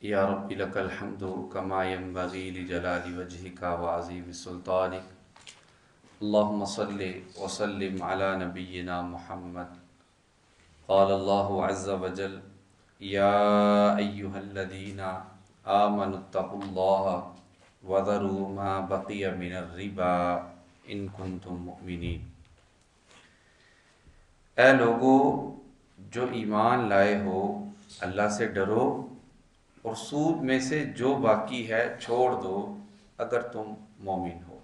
या रब्बी लकल हम्दु कमा यंबगी लिजलाली वजहिका व अज़ीम सुल्तानिक। अल्लाहुम्मा सल्लि व सल्लिम अला नबिय्यिना मुहम्मद। क़ाल अल्लाहु अज़्ज़ा व जल या अय्युहल्लज़ीना आमनुत्तक़ुल्लाह व ज़रू मा बक़िय मिनर रिबा इन कुंतुम मुमिनीन। ऐ लोगो जो ईमान लाए हो, अल्लाह से डरो और सूद में से जो बाकी है छोड़ दो अगर तुम मोमिन हो।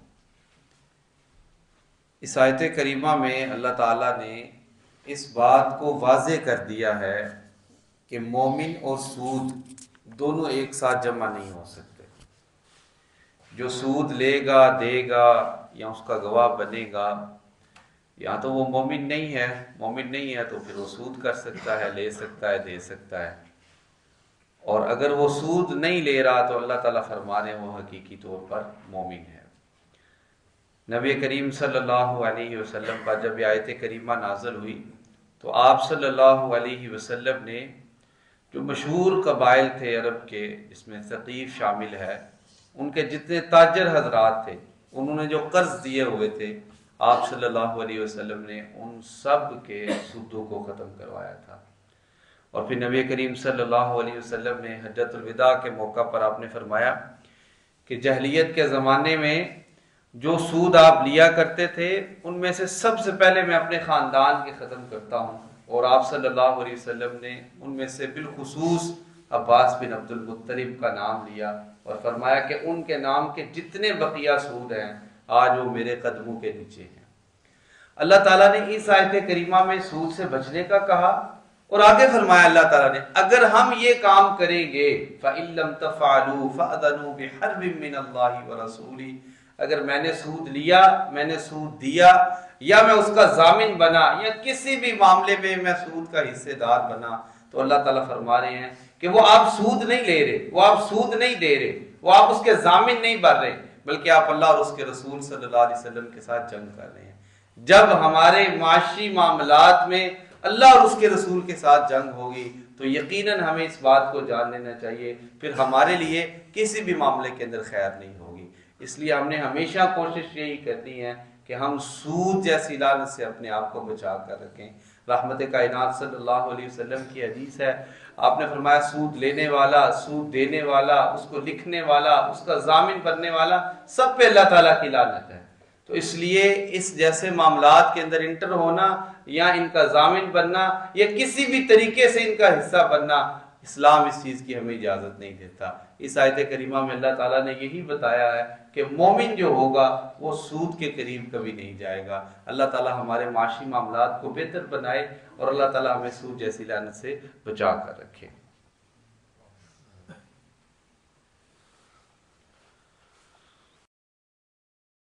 इस आयत करीमा में अल्लाह ताला ने इस बात को वाज़े कर दिया है कि मोमिन और सूद दोनों एक साथ जमा नहीं हो सकते। जो सूद लेगा देगा या उसका गवाह बनेगा, या तो वो मोमिन नहीं है, मोमिन नहीं है तो फिर वो सूद कर सकता है, ले सकता है, दे सकता है। और अगर वो सूद नहीं ले रहा तो अल्लाह ताला फरमा रहे वो हकीकी तौर पर मोमिन है। नबी करीम सल्लल्लाहु अलैहि वसल्लम पर जब आयत करीमा नाज़िल हुई तो आप सल्लल्लाहु अलैहि वसल्लम ने जो मशहूर कबाइल थे अरब के, जिसमें सकीफ शामिल है, उनके जितने ताजर हजरात थे, उन्होंने जो कर्ज दिए हुए थे, आप सल्लल्लाहु अलैहि वसल्लम ने उन सब के सूदों को ख़त्म करवाया था। और फिर नबी करीम सल्लल्लाहु अलैहि वसल्लम ने हज्जतुल विदा के मौका पर आपने फरमाया कि जहलियत के ज़माने में जो सूद आप लिया करते थे उनमें से सबसे पहले मैं अपने ख़ानदान के ख़त्म करता हूँ। और आप सल्लल्लाहु अलैहि वसल्लम ने उनमें से बिलखुसूस अब्बास बिन अब्दुल मुत्तलिब का नाम लिया और फरमाया कि उनके नाम के जितने बकिया सूद हैं आज वो मेरे कदमों के नीचे हैं। अल्लाह ताला ने इस आयत करीमा में सूद से बचने का कहा और आगे फरमाया अल्लाह ताला ने, अगर हम ये काम करेंगे फ़इल्लम तफ़अलू फ़अज़नू बिहर्बिम मिनल्लाहि व रसूली, अगर मैंने सूद लिया, मैंने सूद दिया, या मैं उसका जामिन बना, या किसी भी मामले में मैं सूद का हिस्सेदार बना, तो अल्लाह ताला फरमा रहे हैं कि वो आप सूद नहीं ले रहे, वो आप सूद नहीं दे रहे, वो आप उसके जामिन नहीं भर रहे, बल्कि आप अल्लाह और उसके रसूल सल्लल्लाहु अलैहि वसल्लम के साथ जंग कर रहे हैं। जब हमारे माशी मामलात में अल्लाह और उसके रसूल के साथ जंग होगी तो यकीनन हमें इस बात को जान लेना चाहिए फिर हमारे लिए किसी भी मामले के अंदर खैर नहीं होगी। इसलिए हमने हमेशा कोशिश यही करनी है कि हम सूद जैसी लानत से अपने आप को बचा कर रखें। रहमत कायनात सल्लल्लाहु अलैहि वसल्लम की हदीस है, आपने फरमाया सूद लेने वाला, सूद देने वाला, उसको लिखने वाला, उसका जामिन बनने वाला, सब पे अल्लाह ताला की लानत है। तो इसलिए इस जैसे मामलात के अंदर इंटर होना या इनका जामिन बनना या किसी भी तरीके से इनका हिस्सा बनना, इस्लाम इस चीज़ की हमें इजाज़त नहीं देता। इस आयत करीमा में अल्लाह ताला ने यही बताया है कि मोमिन जो होगा वो सूद के करीब कभी नहीं जाएगा। अल्लाह ताला हमारे माशी मामलात को बेहतर बनाए और अल्लाह ताला हमें सूद जैसी लानत से बचा कर रखे।